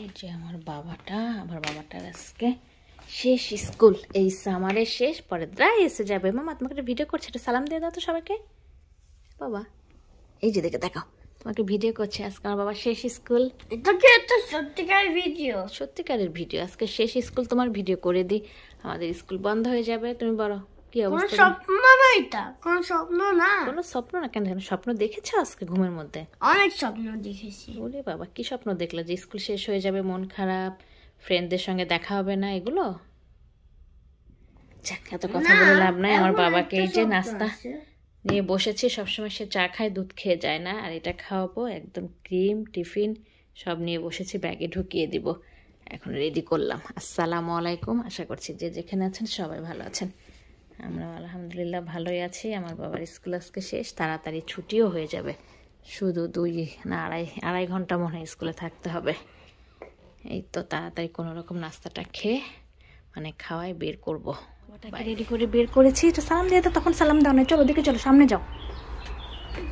এই যে আমার বাবাটার আজকে শেষ স্কুল, এই সামারের শেষ, পরে দ্রাই এসে যাবে। মামা তোমাকে একটা ভিডিও করছে, একটা সালাম দিয়ে দাও তো সবাইকে। বাবা এই যে দেখে দেখাও, তোমাকে ভিডিও করছে। আজকে আমার বাবা শেষ স্কুল। এটা কি একটা সত্যিকারের ভিডিও? সত্যিকারের ভিডিও, আজকে শেষ স্কুল। তোমার ভিডিও করে দিই, আমাদের স্কুল বন্ধ হয়ে যাবে। তুমি বলো কি অবস্থা? স্বপ্ন না, এটা কোন স্বপ্ন না। কোনো স্বপ্ন না? কেন স্বপ্ন দেখেছো আজকে ঘুমের মধ্যে? অনেক স্বপ্ন দেখেছি। বলে বাবা কি স্বপ্ন দেখলে? যে স্কুল শেষ হয়ে যাবে, মন খারাপ, ফ্রেন্ডদের সঙ্গে দেখা হবে না, এগুলো? যাক, এত কথা বলে লাভ নাই। আমার বাবাকে এই যে নাস্তা নিয়ে বসেছি, সবসময় সে চা খায়, দুধ খেয়ে যায় না, আর এটা খাওয়াবো। একদম ক্রিম টিফিন সব নিয়ে বসেছি, ব্যাগে ঢুকিয়ে দিব। এখন রেডি করলাম। আসসালামু আলাইকুম, আশা করছি যে যেখানে আছেন সবাই ভালো আছেন। আমরা আলহামদুলিল্লাহ ভালোই আছি। আমার বাবার স্কুল আজকে শেষ, তাড়াতাড়ি ছুটিও হয়ে যাবে। শুধু আড়াই ঘন্টা মনে হয় স্কুলে থাকতে হবে। এই তো তাড়াতাড়ি কোনো রকম নাস্তাটা খেয়ে মানে খাওয়াই বের করবো। রেডি করে বের করেছি, তো সালাম দিয়ে তো তখন সালাম দাও না। চলো ওদিকে, চলো সামনে যাও,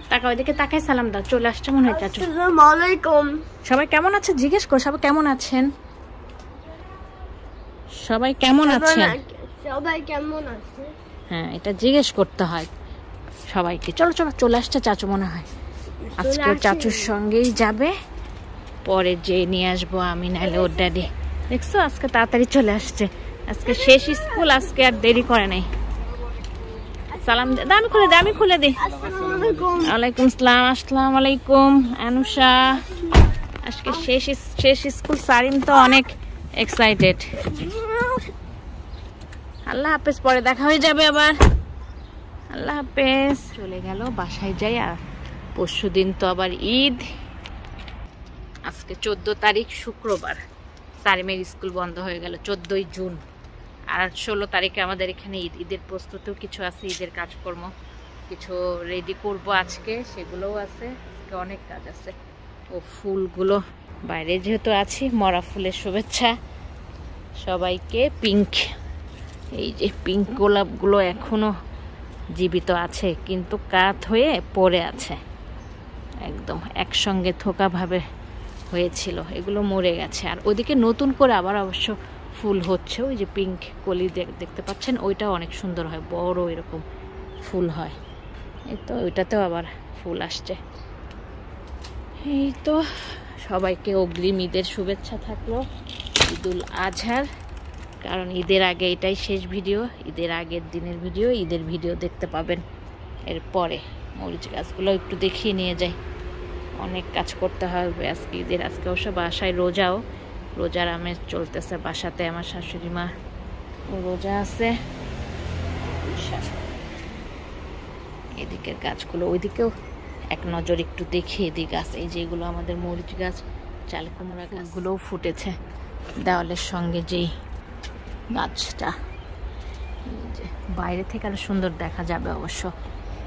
তাকাও ওইদিকে, তাকায় সালাম দাও। চলে আসছে মনে হয় চাচু। আসসালামু আলাইকুম। সবাই কেমন আছে জিজ্ঞেস করো, সবাই কেমন আছেন? সবাই কেমন আছেন? সবাই কেমন আছে? হ্যাঁ, এটা জিজ্ঞেস করতে হয় সবাইকে। চলো চলো, চলে আসছে চাচু মনে হয়। আজকে চাচুর সঙ্গেই যাবে, পরে যে নিয়ে আসবো আমি, নাহলে ওর ড্যাডি। দেখছো আজকে তাড়াতাড়ি চলে আসছে, আজকে শেষ স্কুল, আজকে আর দেরি করে নাই। সালাম দে, আমি খুলে দিই। ওয়ালাইকুম আসসালাম। আসসালামু আলাইকুম আনুষা। আজকে শেষ স্কুল। সারিম তো অনেক এক্সাইটেড। আল্লাহ হাফেজ, পরে দেখা হয়ে যাবে আবার। আল্লাহ হাফেজ। চলে গেল, বাসায় যাই। আর পরশু দিন তো আবার ঈদ। আজকে 14 তারিখ শুক্রবার। সারিমের স্কুল বন্ধ হয়ে গেল 14ই জুন। আর 16 তারিখে আমাদের এখানে ঈদ। ঈদের প্রস্তুতিও কিছু আছে, ঈদের কাজকর্ম কিছু রেডি করব আজকে, সেগুলোও আছে। আজকে অনেক কাজ আছে। ও ফুলগুলো বাইরে যেহেতু আছি, মরা ফুলের শুভেচ্ছা সবাইকে। পিঙ্ক, এই যে পিঙ্ক গোলাপগুলো এখনো জীবিত আছে, কিন্তু কাত হয়ে পড়ে আছে, একদম একসঙ্গে থোকাভাবে হয়েছিল, এগুলো মরে গেছে। আর ওদিকে নতুন করে আবার অবশ্য ফুল হচ্ছে। ওই যে পিঙ্ক কলি দেখতে পাচ্ছেন, ওইটাও অনেক সুন্দর হয়, বড় এরকম ফুল হয়। এই তো ওইটাতেও আবার ফুল আসছে। এই তো সবাইকে অগ্রিম ঈদের শুভেচ্ছা থাকলো, ঈদুল আজহার। কারণ ঈদের আগে এটাই শেষ ভিডিও, ঈদের আগের দিনের ভিডিও, ঈদের ভিডিও দেখতে পাবেন এরপরে। মরিচ গাছগুলো একটু দেখিয়ে নিয়ে যাই, অনেক কাজ করতে হবে আজকে ঈদের। আজকে অবশ্য বাসায় রোজাও, রোজার আমেজ চলতেছে বাসাতে। আমার শাশুড়ি মা রোজা আছে। এদিকের গাছগুলো, ওইদিকেও এক নজর একটু দেখিয়ে দিই গাছ। এই যেগুলো আমাদের মরিচ গাছ, চাল কুমড়া গাছগুলোও ফুটেছে দেওয়ালের সঙ্গে। যেই গাছটা যে বাইরে থেকে আরো সুন্দর দেখা যাবে অবশ্য।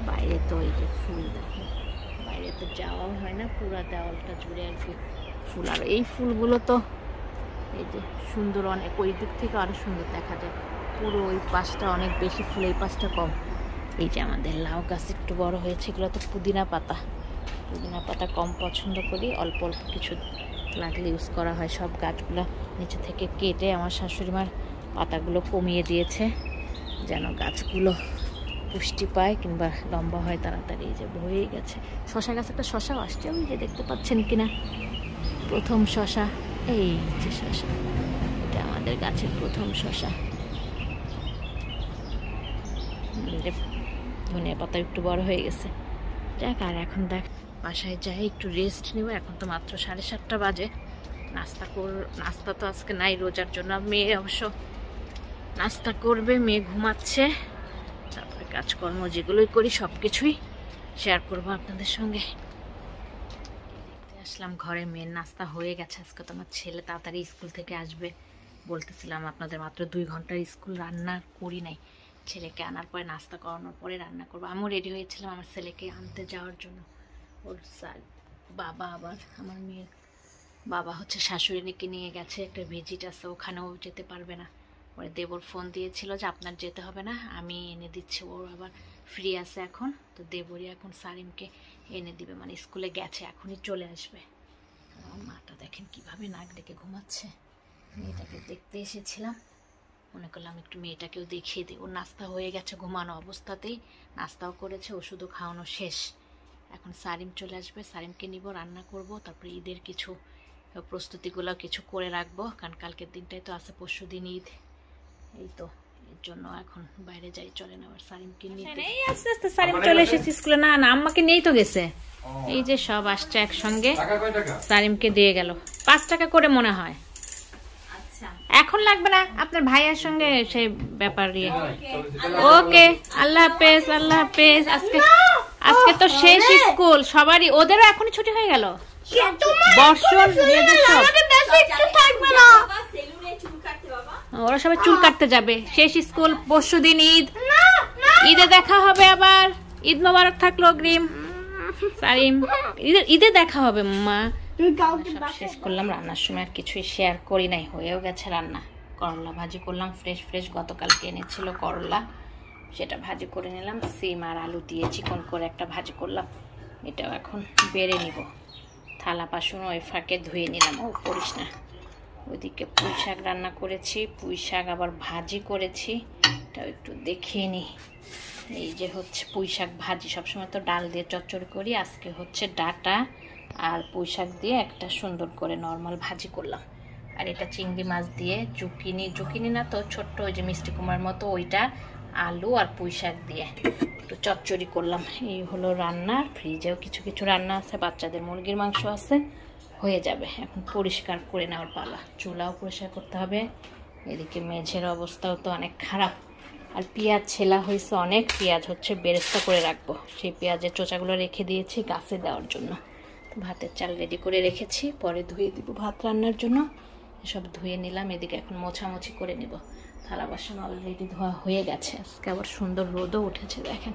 বাইরে তো এই যে ফুল, দেখে বাইরে তো যাওয়াও হয় না, পুরো দেওয়ালটা জুড়ে আর কি ফুল। আর এই ফুলগুলো তো এই যে সুন্দর, অনেক ওই দিক থেকে আরো সুন্দর দেখা যায়। পুরো ওই পাশটা অনেক বেশি ফুল, এই পাশটা কম। এই যে আমাদের লাউ গাছ একটু বড় হয়েছে, এগুলো তো পুদিনা পাতা কম পছন্দ করি, অল্প অল্প কিছু লাগলে ইউজ করা হয়। সব গাছগুলো নিচে থেকে কেটে আমার শাশুড়ি মার পাতাগুলো কমিয়ে দিয়েছে, যেন গাছগুলো পুষ্টি পায় কিংবা লম্বা হয় তাড়াতাড়ি। এই যে বয়েই গেছে। শশা গাছ, একটা শশাও আসছে, ওই যে দেখতে পাচ্ছেন কিনা, প্রথম শশা। এই যে শশা, এটা আমাদের গাছের প্রথম শশা। ধনিয়া পাতা একটু বড় হয়ে গেছে। যাক, আর এখন দেখ বাসায় যাই, একটু রেস্ট নেব। এখন তো মাত্র 7:30 বাজে। নাস্তা তো আজকে নাই রোজার জন্য। মেয়ে অবশ্য নাস্তা করবে, মেয়ে ঘুমাচ্ছে। তারপরে কাজকর্ম যেগুলোই করি সব কিছুই শেয়ার করবো আপনাদের সঙ্গে। আসলাম ঘরে, মেয়ের নাস্তা হয়ে গেছে। আজকে তো আমার ছেলে তাড়াতাড়ি স্কুল থেকে আসবে। বলতেছিলাম আপনাদের মাত্র 2 ঘন্টার স্কুল, রান্না করি নাই। ছেলেকে আনার পরে নাস্তা করানোর পরে রান্না করবো। আমিও রেডি হয়েছিলাম আমার ছেলেকে আনতে যাওয়ার জন্য। ওর বাবা, আবার আমার মেয়ের বাবা হচ্ছে শাশুড়িকে নিয়ে গেছে, একটা ভিজিট আছে, ওখানেও যেতে পারবে না। পরে দেবর ফোন দিয়েছিল যে আপনার যেতে হবে না, আমি এনে দিচ্ছি। ওর আবার ফ্রি আছে এখন, তো দেবরই এখন সারিমকে এনে দিবে, মানে স্কুলে গেছে, এখনই চলে আসবে। মাটা দেখেন কিভাবে নাক ডেকে ঘুমাচ্ছে। মেয়েটাকে দেখতে এসেছিলাম, মনে করলাম একটু মেয়েটাকেও দেখিয়ে দিই। ওর নাস্তা হয়ে গেছে, ঘুমানো অবস্থাতেই নাস্তাও করেছে, ওষুধও খাওয়ানো শেষ। এখন সারিম চলে আসবে, সারিমকে নিব, রান্না করব, তারপরে ঈদের কিছু প্রস্তুতিগুলো কিছু করে রাখবো, কারণ কালকের দিনটাই তো আছে, পরশু দিন ঈদ। এই তো এর জন্য এখন বাইরে যাই, চলেন আবার সারিমকে নিয়ে। এই আস্তে আস্তে সারিম চলে এসেছে স্কুলে। না না, আম্মাকে নিয়েই তো গেছে। এই যে সব আসছে একসঙ্গে, সারিমকে দিয়ে গেল 5 টাকা করে মনে হয়। এখন লাগবে না, আপনার ভাইয়ের সঙ্গে সেই ব্যাপার নিয়ে। ওকে, আল্লাহ হাফেজ, আল্লাহ হাফেজ। আজকে তো শেষ স্কুল সবারই, ওদেরও এখনই ছুটি হয়ে গেল। বর্ষণ ওরা সবাই চুল কাটতে যাবে, শেষ স্কুল, পরশু দিন ঈদ। ঈদে দেখা হবে আবার। ঈদ মোবারক থাকলো অগ্রিম। সারিম, ঈদে দেখা হবে মা। শেষ করলাম, রান্নার সময় আর কিছুই শেয়ার করি নাই, হয়েও গেছে রান্না। করলা ভাজি করলাম, ফ্রেশ ফ্রেশ গতকালকে এনেছিল করলা, সেটা ভাজি করে নিলাম। সিম আর আলু দিয়ে চিকন করে একটা ভাজি করলাম, এটাও এখন বেড়ে নিব। থালা বাসন ওই ফাঁকে ধুয়ে নিলাম। ও করিস না। ওইদিকে পুঁই শাক রান্না করেছি, পুঁই শাক আবার ভাজি করেছি, এটাও একটু দেখিয়ে নিই। এই যে হচ্ছে পুঁই শাক ভাজি, সবসময় তো ডাল দিয়ে চচ্চড়ি করি, আজকে হচ্ছে ডাটা আর পুঁই শাক দিয়ে একটা সুন্দর করে নর্মাল ভাজি করলাম। আর এটা চিংড়ি মাছ দিয়ে জুকিনি না তো, ছোট্ট ওই যে মিষ্টি কুমড়ার মতো, ওইটা আলু আর পুঁই শাক দিয়ে একটু চচ্চড়ি করলাম। এই হলো রান্না। ফ্রিজেও কিছু কিছু রান্না আছে, বাচ্চাদের মুরগির মাংস আছে, হয়ে যাবে। এখন পরিষ্কার করে নেওয়ার পালা, চুলাও পরিষ্কার করতে হবে। এদিকে মেঝের অবস্থাও তো অনেক খারাপ। আর পেঁয়াজ ছেলা হয়েছে অনেক, পেঁয়াজ হচ্ছে বেরেস্তা করে রাখবো, সেই পেঁয়াজের চোচাগুলো রেখে দিয়েছি গাছে দেওয়ার জন্য। ভাতের চাল রেডি করে রেখেছি, পরে ধুয়ে দিব ভাত রান্নার জন্য। এসব ধুয়ে নিলাম, এদিকে এখন মোছামুছি করে নিব। থালা বাসন অলরেডি ধোয়া হয়ে গেছে। আজকে আবার সুন্দর রোদও উঠেছে, দেখেন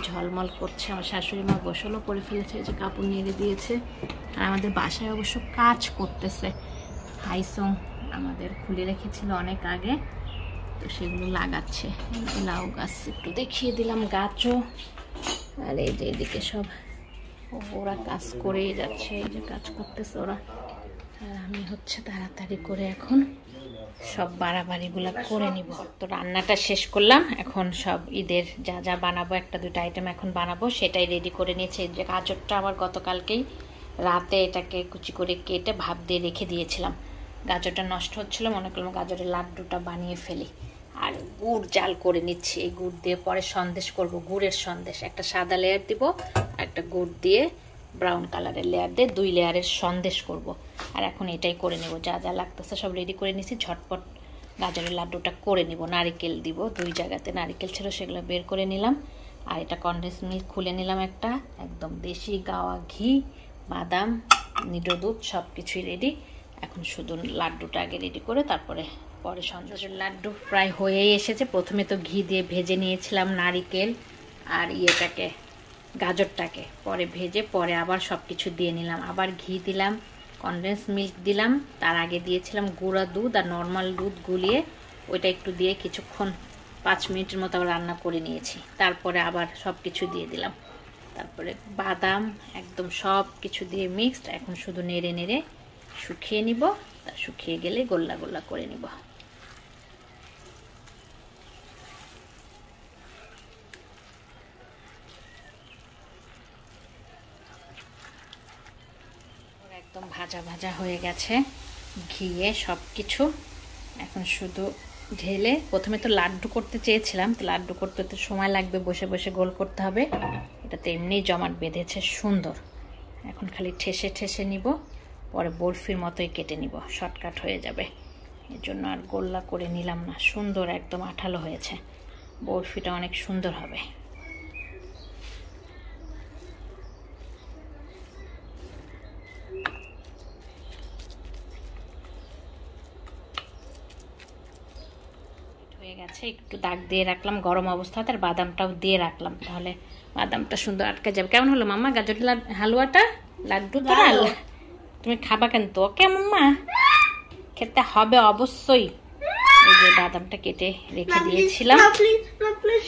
ঝলমল করছে। আমার শাশুড়ি মা গোসলও করে ফেলেছে, যে কাপড় নেড়ে দিয়েছে। আর আমাদের বাসায় অবশ্য কাজ করতেছে, হাইসং আমাদের খুলে রেখেছিল অনেক আগে, তো সেগুলো লাগাচ্ছে। লাউ গাছ একটু দেখিয়ে দিলাম, গাছও। আর এই যে এদিকে সব ওরা কাজ করেই যাচ্ছে, এই যে কাজ করতেছে ওরা। আর আমি হচ্ছে তাড়াতাড়ি করে এখন সব বাড়াবাড়িগুলো করে নিব। তো রান্নাটা শেষ করলাম, এখন সব ঈদের যা যা বানাবো, 1-2টা আইটেম এখন বানাবো, সেটাই রেডি করে নিয়েছি। যে গাজরটা আবার গতকালকেই রাতে এটাকে কুচি করে কেটে ভাপ দিয়ে রেখে দিয়েছিলাম। গাজরটা নষ্ট হচ্ছিল, মনে করলাম গাজরের লাড্ডুটা বানিয়ে ফেলি। আর গুড় জাল করে নিচ্ছি, এই গুড় দিয়ে পরে সন্দেশ করব, গুড়ের সন্দেশ। একটা সাদা লেয়ার দিব, একটা গুড় দিয়ে ব্রাউন কালারের লেয়ার দিয়ে 2 লেয়ারের সন্দেশ করব। আর এখন এটাই করে নেব, যা যা লাগতেছে সব রেডি করে নিছি, ঝটপট গাজরের লাড্ডুটা করে নিব। নারিকেল দিব, 2 জায়গাতে নারিকেল ছিল, সেগুলো বের করে নিলাম। আর এটা কনডেন্স মিল্ক খুলে নিলাম একটা, একদম দেশি গাওয়া ঘি, বাদাম, নিডো দুধ, সব কিছুই রেডি। এখন শুধু লাড্ডুটা আগে রেডি করে তারপরে পরে সন্দেশের লাড্ডু প্রায় হয়েই এসেছে। প্রথমে তো ঘি দিয়ে ভেজে নিয়েছিলাম নারিকেল আর গাজরটাকে, পরে ভেজে পরে আবার সব কিছু দিয়ে নিলাম। আবার ঘি দিলাম, কনডেন্স মিল্ক দিলাম, তার আগে দিয়েছিলাম গুঁড়া দুধ আর নর্মাল দুধ গুলিয়ে, ওইটা একটু দিয়ে কিছুক্ষণ 5 মিনিটের মতো রান্না করে নিয়েছি। তারপরে আবার সব কিছু দিয়ে দিলাম, তারপরে বাদাম, একদম সব কিছু দিয়ে মিক্সড। এখন শুধু নেড়ে নেড়ে শুকিয়ে নিব, তা শুকিয়ে গেলে গোল্লা গোল্লা করে নিব। একদম ভাজা ভাজা হয়ে গেছে ঘিয়ে সব কিছু। এখন শুধু ঢেলে, প্রথমে তো লাড্ডু করতে চেয়েছিলাম, তো লাড্ডু করতে তো সময় লাগবে, বসে বসে গোল করতে হবে। এটা তো এমনিই জমাট বেঁধেছে সুন্দর, এখন খালি ঠেসে ঠেসে নিব, পরে বরফির মতোই কেটে নিব, শর্টকাট হয়ে যাবে। এর জন্য আর গোল্লা করে নিলাম না, সুন্দর একদম আঠালো হয়েছে, বরফিটা অনেক সুন্দর হবে। হয়ে গেছে, একটু দাগ দিয়ে রাখলাম গরম অবস্থাতে, আর বাদামটাও দিয়ে রাখলাম, তাহলে বাদামটা সুন্দর আটকে যাবে। কেমন হলো মাম্মা গাজরের হালুয়াটা? লাড্ডু তো তুমি খাবা কেন? তো ওকে মাম্মা, খেতে হবে অবশ্যই। এই যে বাদামটা কেটে রেখে দিয়েছিলাম,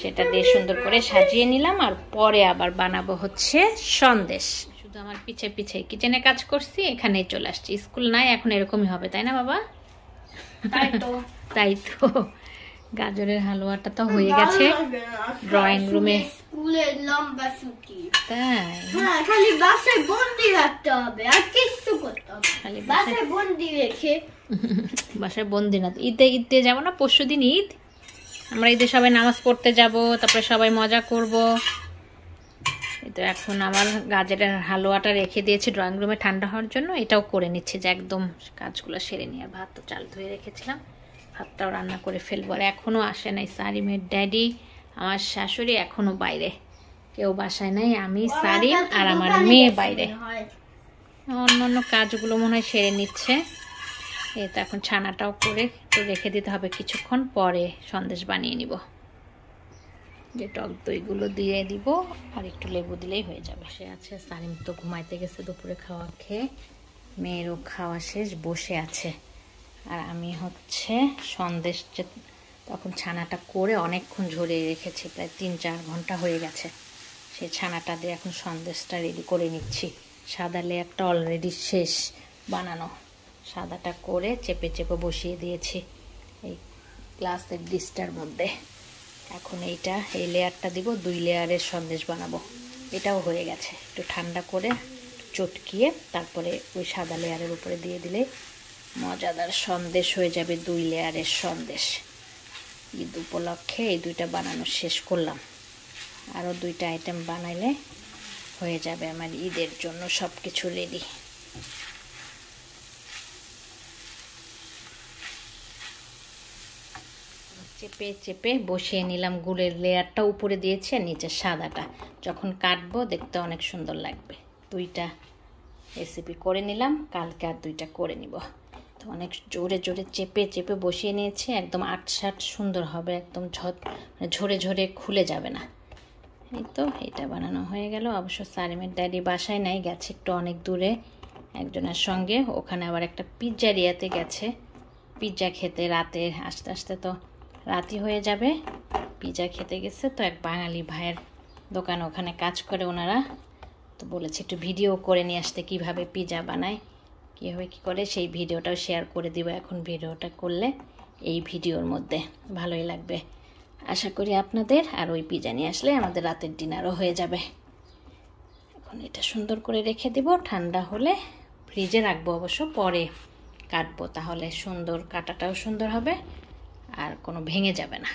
সেটা দিয়ে সুন্দর করে সাজিয়ে নিলাম। আর পরে আবার বানাবো হচ্ছে সন্দেশ। শুধু আমার পিছে পিছে কিচেনে কাজ করছি, এখানেই চলে আসছি। স্কুল নাই এখন, এরকমই হবে তাই না বাবা? তাই তো গাজরের হালুয়াটা তো হয়ে গেছে ড্রয়িং রুমে। স্কুলের লম্বা ছুটি, তাই খালি বাসায় বন্দি রাখতে হবে, আর কিছু করতে হবে খালি বাসায় বন্দি রেখে। বাসায় বন্দি না, ঈদে যাবো না, পরশুদিন ঈদ। আমরা ঈদে সবাই নামাজ পড়তে যাব, তারপরে সবাই মজা করব। তো এখন আমার গাজরের হালুয়াটা রেখে দিয়েছি ড্রয়িং রুমে ঠান্ডা হওয়ার জন্য। এটাও করে নিচ্ছি যে একদম কাজগুলো সেরে নিয়ে। আর ভাত তো চাল ধুয়ে রেখেছিলাম, ভাতটাও রান্না করে ফেলবো। আর এখনও আসে নাই সারিমের ড্যাডি, আমার শাশুড়ি এখনও বাইরে, কেউ বাসায় নাই। আমি, সারিম আর আমার মেয়ে বাইরে। অন্য কাজগুলো মনে হয় সেরে নিচ্ছে। এই তো এখন ছানাটাও করে তো রেখে দিতে হবে, কিছুক্ষণ পরে সন্দেশ বানিয়ে নিব। যে টক দইগুলো দিয়ে দিব আর একটু লেবু দিলেই হয়ে যাবে। সে আছে, সারিম তো ঘুমাইতে গেছে দুপুরে খাওয়া খেয়ে, মেয়েরও খাওয়া শেষ, বসে আছে। আর আমি হচ্ছে সন্দেশ তখন ছানাটা করে অনেকক্ষণ ঝরিয়ে রেখেছি, প্রায় 3-4 ঘন্টা হয়ে গেছে। সেই ছানাটা দিয়ে এখন সন্দেশটা রেডি করে নিচ্ছি। সাদা লেয়ারটা অলরেডি শেষ বানানো, সাদাটা করে চেপে চেপে বসিয়ে দিয়েছি এই গ্লাসের ডিশটার মধ্যে। এখন এই লেয়ারটা দিব, 2 লেয়ারের সন্দেশ বানাবো। এটাও হয়ে গেছে, একটু ঠান্ডা করে চটকিয়ে তারপরে ওই সাদা লেয়ারের উপরে দিয়ে দিলে মজাদার সন্দেশ হয়ে যাবে, 2 লেয়ারের সন্দেশ। ঈদ উপলক্ষে এই 2টা বানানো শেষ করলাম, আরও 2টা আইটেম বানাইলে হয়ে যাবে আমার ঈদের জন্য সব কিছু রেডি। চেপে চেপে বসিয়ে নিলাম, গুড়ের লেয়ারটা উপরে দিয়েছি আর নিচে সাদাটা। যখন কাটবো দেখতে অনেক সুন্দর লাগবে। 2টা রেসিপি করে নিলাম, কালকে আর 2টা করে নিব। তো অনেক জোরে জোরে চেপে চেপে বসিয়ে নিয়েছি, একদম 8-8 সুন্দর হবে, একদম ঝরে ঝরে খুলে যাবে না। এই তো এটা বানানো হয়ে গেল। অবশ্য সারিমের ড্যাডি বাসায় নাই, গেছে একটু অনেক দূরে একজনের সঙ্গে। ওখানে আবার একটা পিৎজারিয়াতে গেছে পিৎজা খেতে। রাতে আস্তে আস্তে তো রাতই হয়ে যাবে। পিৎজা খেতে গেছে, তো এক বাঙালি ভাইয়ের দোকান, ওখানে কাজ করে ওনারা। তো বলেছে একটু ভিডিও করে নিয়ে আসতে, কীভাবে পিৎজা বানায়, কীভাবে কী করে, সেই ভিডিওটাও শেয়ার করে দিব। এখন ভিডিওটা করলে এই ভিডিওর মধ্যে ভালোই লাগবে আশা করি আপনাদের। আর ওই পিৎজা নিয়ে আসলে আমাদের রাতের ডিনারও হয়ে যাবে। এখন এটা সুন্দর করে রেখে দিব, ঠান্ডা হলে ফ্রিজে রাখবো, অবশ্য পরে কাটবো, তাহলে সুন্দর কাটাটাও সুন্দর হবে আর কোনো ভেঙে যাবে না।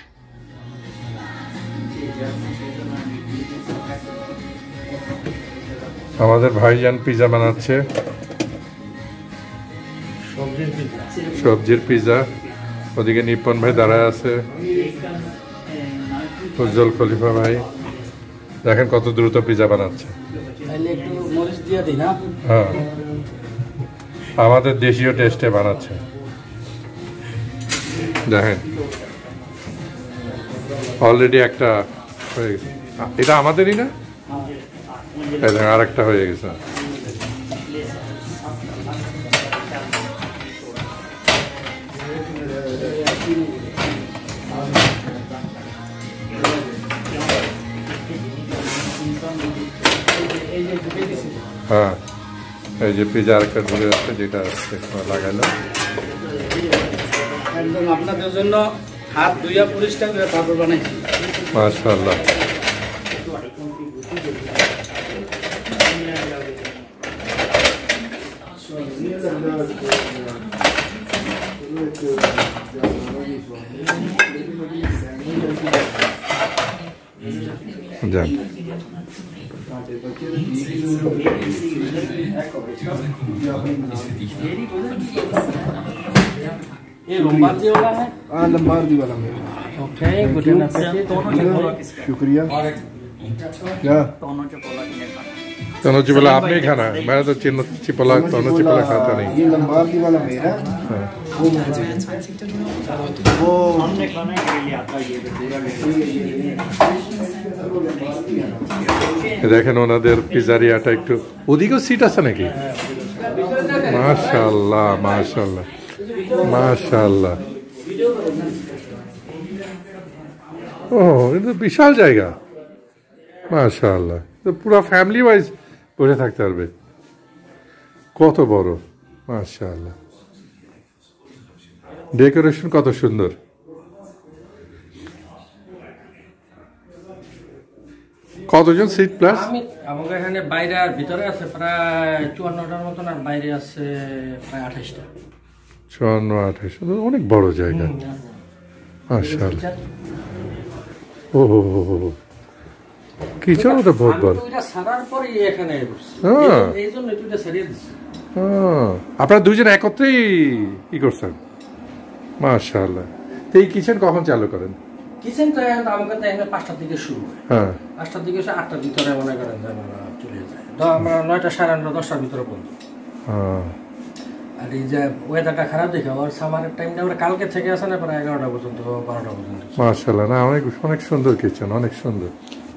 আমাদের ভাইজান পিৎজা বানাচ্ছে, সবজির পিৎজা। ওদিকে নিপন ভাই দাঁড়ায় আছে, উজ্জ্বল খলিফা ভাই। দেখেন কত দ্রুত পিৎজা বানাচ্ছে। হ্যাঁ, আমাদের দেশীয় টেস্টে বানাচ্ছে। দেখেন অলরেডি একটা হয়ে গেছে, এটা আমাদেরই না, আর একটা হয়ে গেছে। হ্যাঁ, এই যে পিজা আরেকটা ঢুকে যাচ্ছে, যেটা লাগাইলাম একদম আপনাদের জন্য হাত ধুইয়া পরিষ্কার করে তারপর বানাইছি। মাশাআল্লাহ। যান ये लंबार्दी वाला है? हाँ, लंबार्दी वाला मेरा। Okay, good enough. शुक्रिया। क्या? दोनों चिपला आपने ही खाना है, मैं तो चिपला दोनों चिपला खाता नहीं। ये लंबार्दी वाला मेरा। हाँ। वो हमने खाने के लिए आता है ये দেখেন ওনাদের পিজারিয়াটা একটু, ওদিকেও সিট আছে নাকি? মাশাআল্লাহ মাশাআল্লাহ মাশাআল্লাহ। ও এটা তো বিশাল জায়গা, মাশাআল্লাহ। তো পুরো ফ্যামিলি ওয়াইজ বসে থাকতে পারবে। কত বড়, মাশাআল্লাহ। ডেকোরেশন কত সুন্দর। কতজন সিট প্লাস? আমাকে এখানে বাইরে আর ভিতরে আছে প্রায় 54টার মতন, আর বাইরে আছে প্রায় 28টা। 54-28, অনেক বড় জায়গা। মাশাআল্লাহ। ও কিচেন তো বহুত বড়। ওইটা সারার পরে এখানে এইজন্য এটা সারিয়ে দিছি। আপনারা দুজন একত্রেই কি করছেন? মাশাআল্লাহ। তো এই কিচেন কখন চালু করেন? কিচেন তো আমাকে তো এখানে 5টার দিকে শুরু হয়। হ্যাঁ, 5টার দিকে 8টার ভিতরে মনে করেন যে আমরা চলে যাই। আমরা 9টা, 9:30, 10টার ভিতরে বন্ধ। আর এই যে ওয়েদারটা খারাপ দেখে আবার সামারের টাইমটা আমরা কালকে থেকে আছে না প্রায় 11টা পর্যন্ত, 12টা পর্যন্ত। মাশাআল্লাহ। না, অনেক অনেক সুন্দর কিচেন, অনেক সুন্দর,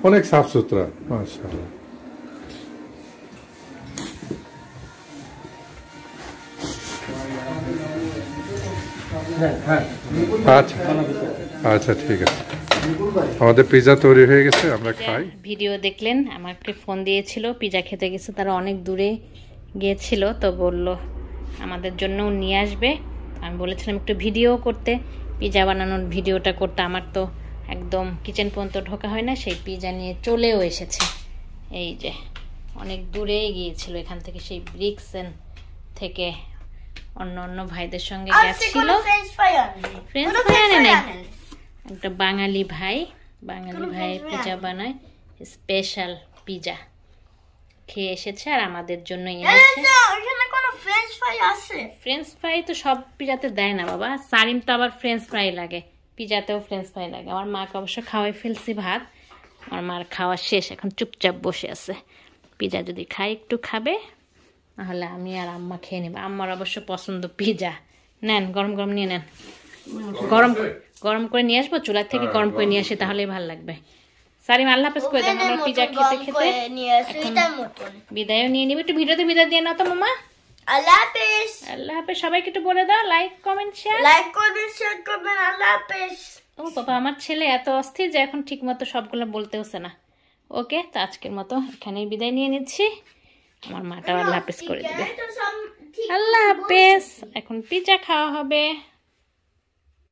অনেক সাফ সুতরা। মাশাআল্লাহ। আচ্ছা আচ্ছা, ঠিক আছে। আমাদের পিজা তৈরি হয়ে গেছে, আমরা খাই। ভিডিও দেখলেন, আমাকে ফোন দিয়েছিল, পিজা খেতে গেছে, তারা অনেক দূরে গিয়েছিল, তো বলল আমাদের জন্যও নিয়ে আসবে। আমি বলেছিলাম একটু ভিডিও করতে, পিজা বানানোর ভিডিওটা করতে। আমার তো একদম কিচেন পর্যন্ত ঢোকা হয় না, সেই পিজা নিয়ে চলেও এসেছে। এই যে অনেক দূরেই গিয়েছিল এখান থেকে, সেই ব্রিক্সেন থেকে অন্য ভাইদের সঙ্গে গেছিল। ফ্রেঞ্চ ফ্রাই আনে নাই, একটা বাঙালি ভাই পিজা বানায়, স্পেশাল পিজা খেয়ে এসেছে আর আমাদের জন্য এনেছে। ফ্রেঞ্চ ফ্রাই তো সব পিজাতে দেয় না বাবা, সারিম তো আবার ফ্রেঞ্চ ফ্রাই লাগে, পিজাতেও ফ্রেঞ্চ ফ্রাই লাগে। আমার মাকে অবশ্য খাওয়াই ফেলছি ভাত, আমার মার খাওয়া শেষ, এখন চুপচাপ বসে আছে। পিজা যদি খাই একটু খাবে, নাহলে আমি আর আম্মা খেয়ে নেব। আম্মার অবশ্য পছন্দ পিজা। নেন, গরম গরম নিয়ে নেন। গরম করে নিয়ে আসবো, চুলার থেকে গরম করে নিয়ে আসি, তাহলেই ভালো লাগবে। সারিম, আল্লাহ হাফেজ করে দেন। আমরা পিজা খেতে খেতে বিদায়ও নিয়ে নিব। একটু ভিডিওতে বিদায় দিয়ে নাও তো মামা। আল্লাহ হাফেজ। আল্লাহ হাফেজ। সবাইকে একটু বলে দাও, লাইক কমেন্ট শেয়ার। আল্লাহ হাফেজ। ও বাবা, আমার ছেলে এত অস্থির যে এখন ঠিক মতো সবগুলো বলতেওছে না। ওকে, তো আজকের মতো এখানেই বিদায় নিয়ে নিচ্ছি। আমার মাটা আল্লাহ হাফেজ করে দিবে। আল্লাহ হাফেজ। এখন পিজা খাওয়া হবে।